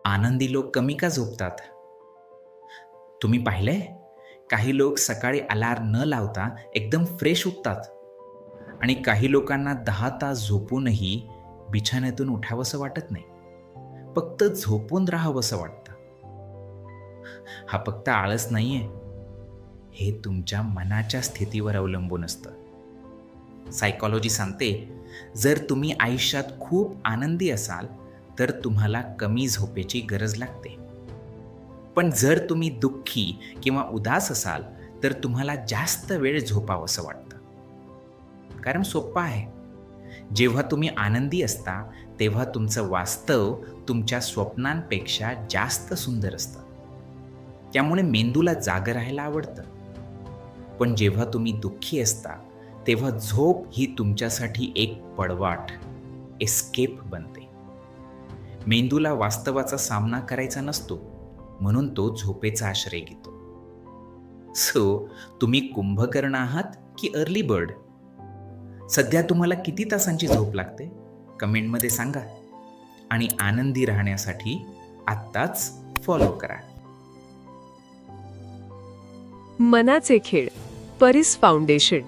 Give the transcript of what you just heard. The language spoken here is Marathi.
आनंदी लोक कमी का झोपतात? तुम्ही पाहिलंय? काही लोक सकाळी अलार्म न लावता एकदम फ्रेश उठतात आणि काही लोकांना 10 तास झोपूनही बिछाण्यातून उठावंसं वाटत नाही. फक्त झोपून राहावंसं वाटतं. हा फक्त आळस नाहीये. हे तुमच्या मनाच्या स्थितीवर अवलंबून असतं. सायकॉलॉजी सांगते, जर तुम्ही आयुष्यात खूप आनंदी असाल, तर तुम्हाला कमी झोपेची गरज लागते. पण जर तुम्ही दुःखी किंवा उदास असाल, तर तुम्हाला जास्त वेळ झोपावंसं वाटतं. कारण सोप्पं आहे. जेव्हा तुम्ही आनंदी असता, तेव्हा तुमचं वास्तव तुमच्या स्वप्नांपेक्षा जास्त सुंदर असतं. त्यामुळे मेंदूला जागं राहायला आवडतं. पण जेव्हा तुम्ही दुःखी असता, तेव्हा झोप ही तुमच्यासाठी एक पळवाट, एस्केप बनते. मेंदूला वास्तवाचा सामना करायचा नसतो, म्हणून तो झोपेचा आश्रय घेतो. तुम्ही कुंभकर्ण आहात की अर्ली बर्ड? सध्या तुम्हाला किती तासांची झोप लागते? कमेंटमध्ये सांगा. आणि आनंदी राहण्यासाठी आत्ताच फॉलो करा. मनाचे खेळ, परीस फाउंडेशन.